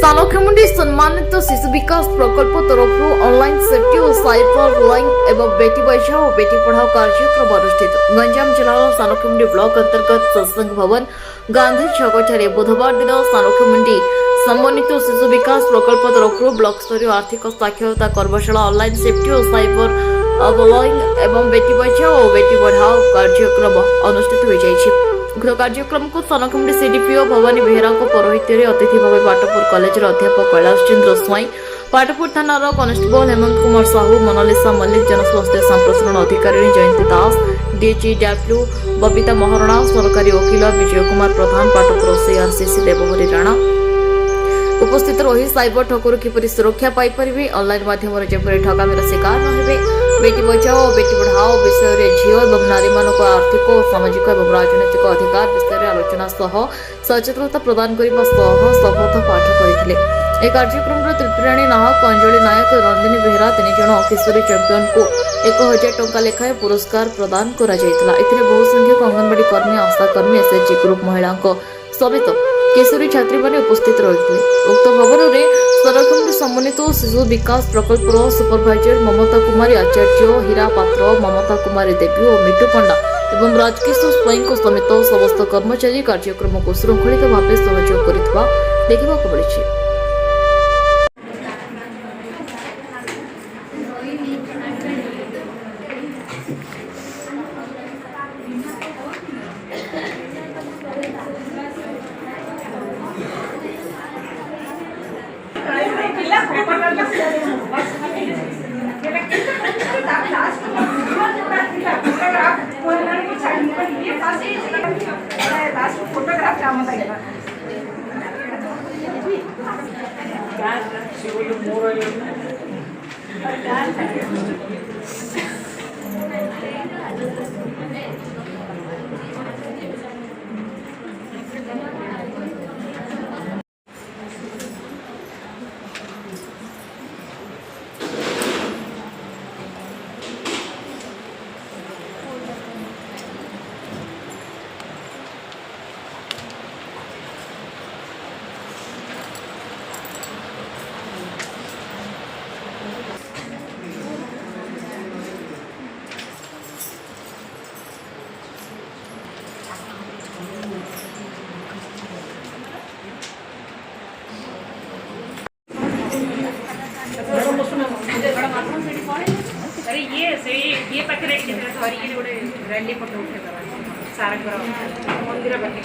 सालखेमुंडी सम्मानित शिशु विकास प्रकल्प तरफ ऑनलाइन सेफ्टी और साइबर लाइन एवं बेटी बचाओ और बेटी पढ़ाओ कार्यक्रम अनुष्ठित गंजाम जिलार सालखेमुंडी ब्लॉक अंतर्गत सत्संग भवन गांधी छकठारे बुधवार दिन सालखेमुंडी सम्मानित शिशु विकास प्रकल्प तरफ ब्लॉक स्तरीय आर्थिक साक्षरता कर्मशाला ऑनलाइन सेफ्टी और साइबर लाइन एवं बेटी बचाओ और बेटी पढ़ाओ कार्यक्रम अनुष्ठित हो जाएगी। उक्त कार्यक्रम को सालखेमुंडी सीडीपीओ भवानी बेहरा पौरोहित्य अतिथि भाव पाटपुर कॉलेज अध्यापक कैलाश चंद्र स्वाई, पाटपुर थानार कनेस्टेबल हेमंत कुमार साहू, मोनालिसा मल्लिक, जनस्वास्थ्य संप्रसारण अधिकारी जयंती दास, डीजीडब्ल्यू बबीता महारणा, सरकारी वकील विजय कुमार प्रधान, पाटपुर सीआरसीसी देवहरी राणा उपस्थित रही साइबर ठकरु किपरि सुरक्षा पाई परिबे, ऑनलाइन माध्यम जेपरि ठकामीर शिकार न हेबे, बेटी बचाओ और बेटी पढ़ाओ विषय रे झियो एवं नारी मानक आर्थिक और सामाजिक और राजनैतिक अधिकार विषय आलोचना सह सचेतनता प्रदान करने शपथ पाठ करथिले। ए कार्यक्रम तृतीयराणी नाहक, अंजलि नायक, रंदिनी बेहरा तीन जन किशोरी चैंपियन को 1000 टंका लेखाएं पुरस्कार प्रदान करा जायतिला। एथिरे बहु संख्यक अंगनवाड़ी कर्मी, आशा कर्मी, एसएचजी ग्रुप महिला समेत किशोरी छात्री माने उपस्थित रहिथिले। उक्त भवन में सालखेमुंडी सम्मानित शिशु विकास प्रकल्पर सुपरभाइजर ममता कुमारी आचार्य, हीरा पात्र, ममता कुमारी देवी और मिट्टू पंडा एवं राजकिशोर स्वाई समेत समस्त कर्मचारी कार्यक्रम को श्रृंखलित भाव सहयोग करथिबा देखिबाकु मिलिछि। अरे ये पाखे धरिक गोटे रैली फोटो उठेदेवा सार मंदिर पाखे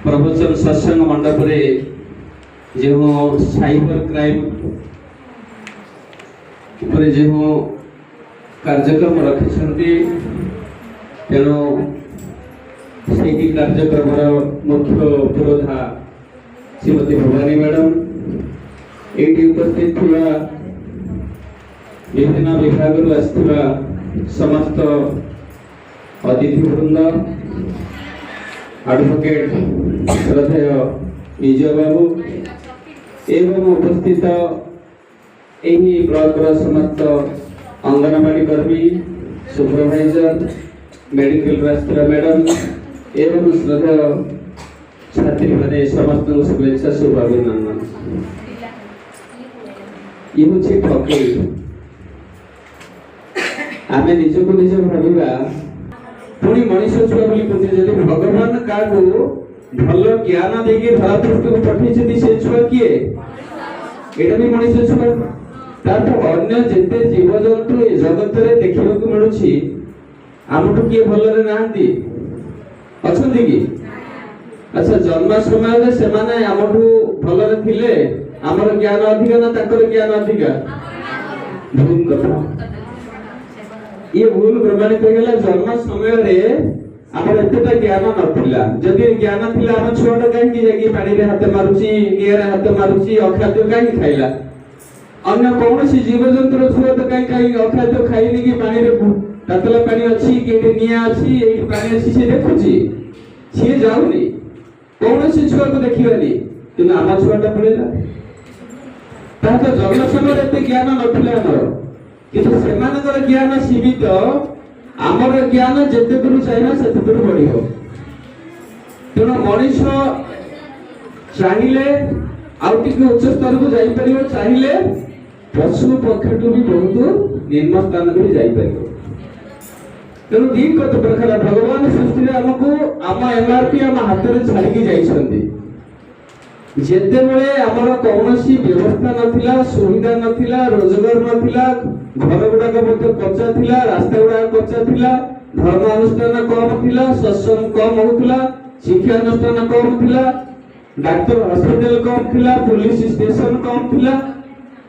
प्रवचन सत्संग मंडप जो साइबर क्राइम उपरे जो कार्यक्रम रखिछन्ति तेणु से कार्यक्रम मुख्य पुरोधा श्रीमती भवानी मैडम ये उपस्थित थिबा विभिन्न विभाग आसथिबा समस्त अतिथि वृंद, एडवोकेट श्रद्धेय विजय बाबू एवं उपस्थित यही ब्लॉक समस्त अंगनवाड़ी कर्मी, सुपरवाइजर, मेडिकल रास्त्र मैडम एवं श्रद्धेय छात्री मैंने समस्त शुभेच्छा शुभ अभिनंदन। ये हूँ ठकेई आम निजक निज भाविबा पुणी मनीष छुआ बोली कहते जदि भगवान क्या भल ज्ञान देके धरा पृष्ठ को पठे से छुआ किए एटा भी मनीष छुआ तार अन्य जेते जीव जंतु ए जगत रे देखिबा को मिलुछि आमठु किए भलरे नाहंती अछंती कि अच्छा जन्म समय रे से माने आमठु भलरे थिले हमर ज्ञान अधिक ना ताकर ज्ञान अधिक भूल कथा ये भूल प्रमाणित हो गेला जन्म समय रे हमर एतेटा ज्ञान नथिला जदि ज्ञान थिला हम छोटा काहे कि जाकी पानी रे हाथ मारुची नियर हाथ मारुची अखाद्य काहे खाइला अन्य कौन सी जीव जंतु छुआ तो कहीं कहीं अखाद्य खाइनी कि पानी रे ततला पानी अच्छी कि निया अच्छी एई पानी अच्छी से देखुची सी जाउनी କୌଣସି ଛୁଆକୁ ଦେଖିବାନି, କିନ୍ତୁ ଆମ ଛୁଆଟା ପଢିଲା। ତାହା ତ ଜନ୍ମ ସମୟରେ ଏତେ ଜ୍ଞାନ ନଥିଲା ଆମର, କିନ୍ତୁ ସେମାନଙ୍କର ଜ୍ଞାନ ସୀମିତ, ଆମର ଜ୍ଞାନ ଯେତେ ଦୂର ଚାହିଁବା ସେତେ ଦୂର ବଢିବ। ତେଣୁ ମଣିଷ ଚାହିଁଲେ ଆଉ ଟିକେ ଉଚ୍ଚ ସ୍ତରକୁ ଯାଇପାରିବ, ଚାହିଁଲେ ପଶୁ ପକ୍ଷୀଠୁ ବି ବହୁତ ନିମ୍ନ ସ୍ଥାନକୁ ବି ଯାଇପାରିବ। ତେଣୁ ଦି ପ୍ରକାର ଭଗବାନ ସୃଷ୍ଟିରେ ଆମକୁ ଆମ ଏମଆରପି ଆମ ହାତରେ ଛାଡ଼ିକି ଯାଇଛନ୍ତି। ଯେତେବେଳେ ଆମର କୌଣସି ବ୍ୟବସ୍ଥା ନଥିଲା, ସୁବିଧା ନଥିଲା, ରୋଜଗାର ନଥିଲା, ଘର ଗୁଡାକ ମଧ୍ୟ କଚ୍ଚା ଥିଲା, ରାସ୍ତା ଗୁଡାକ କଚ୍ଚା ଥିଲା, ଧର୍ମାନୁଷ୍ଠାନ କମ ଥିଲା, ସତ୍ସଙ୍ଗ କମ ହଉଥିଲା, ଶିକ୍ଷାନୁଷ୍ଠାନ କମ ଥିଲା, ଡାକ୍ତର ହସ୍ପିଟାଲ କମ ଥିଲା, ପୁଲିସ ଷ୍ଟେସନ କମ ଥିଲା।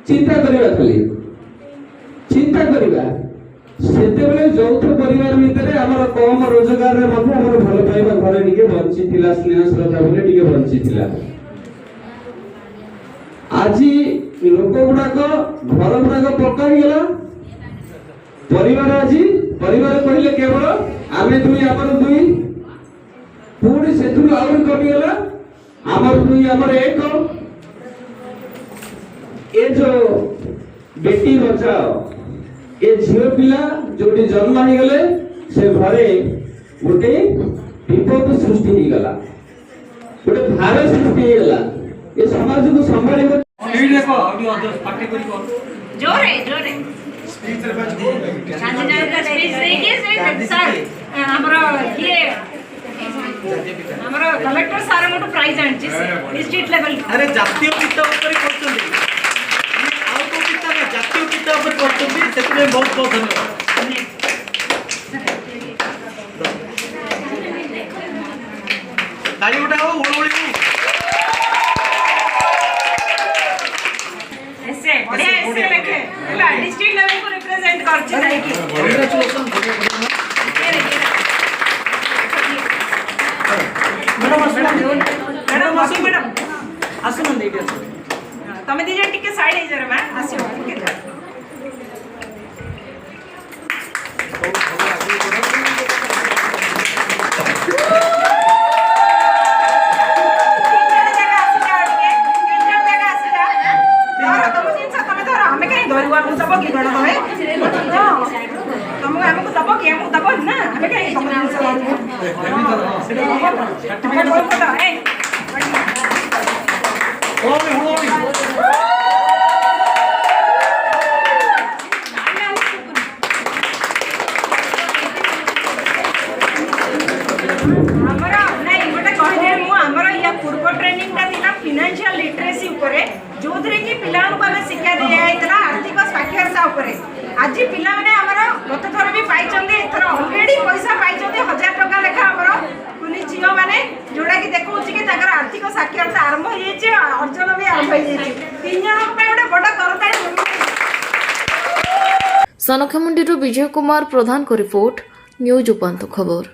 ଚିନ୍ତା କରିବା, ଖାଲି ଚିନ୍ତା କରିବା। ସେତେବେଳେ ଯୌଥ ପରିବାର ଭିତରେ ଆମର କମ ରୋଜଗାରରେ ମଧ୍ୟ ଆମର ଭଲ ପାଇବା ଘରେ ଟିକେ ବଞ୍ଚିଥିଲା, ସ୍ନେହ ଶ୍ରଦ୍ଧା ବୋଲି ଟିକେ ବଞ୍ଚିଥିଲା। ଆଜି ଲୋକ ଗୁଡାକ ଘର ଗୁଡାକ ପକ୍କା ହେଇଗଲା, ପରିବାର ଆଜି ପରିବାର କହିଲେ କେବଳ ଆମେ ଦୁଇ, ଆମର ଦୁଇ, ପୁଣି ସେଥିରୁ ଆହୁରି କମିଗଲା ଆମର ଦୁଇ, ଆମର ଏକ। ଏ ଯୋଉ ବେଟି ବଚାଅ, ଏ ଝିଅ ପିଲା ଯୋଉଠି ଜନ୍ମ ହେଇଗଲେ ସେ ଘରେ ଗୋଟେ ବିପଦ ସୃଷ୍ଟି ହେଇଗଲା, ଗୋଟେ ଭାର ସୃଷ୍ଟି ହେଇଗଲା। ଏ ସମାଜକୁ ସମ୍ଭାଳିବ ଜୋରେ ଜୋରେ ଆମର ଇଏ ଆମର କଲେକ୍ଟର ସାର୍ ଗୋଟେ ପ୍ରାଇଜ ଆଣିଛି ଡିଷ୍ଟ୍ରିକ୍ଟ ଲେଭେଲ। अरे जातीय गीत ऊपर करछन्ती आउ को गीत ना जातीय गीत ऊपर करछन्ती सेतमे बहुत बहुत धन्यवाद। ताली उठाओ उळउळी ऐसे बढ़िया ऐसे लेके ହେଲା डिस्ट्रिक्ट लेवल को रिप्रेजेंट करछि जाईकी। कांग्रेचुलेशन मैडम मैडम आसो मैडम आसो न देडी आसो तमे दी जण टिके साइड हे जरा मा आसियो टिके जा फाइनेंशियल लिटरेसी उपरे जोधरे कि पिलानु को शिक्षा दिया जाइतला आर्थिक साक्षरता उपरे आज पिला माने हमर गत थर भी पाई चंदे एथर ऑलरेडी पैसा पाई चंदे 1000 टका लेखा हमर कुनी जियो माने जोडा कि देखौछि कि ताकर आर्थिक साक्षरता आरंभ होई छै अर्जन भी आरंभ होई छै तीन जन पे ओडे बडा करताय। सनखमुंडी विजय कुमार प्रधान को रिपोर्ट न्यूज उपांत खबर।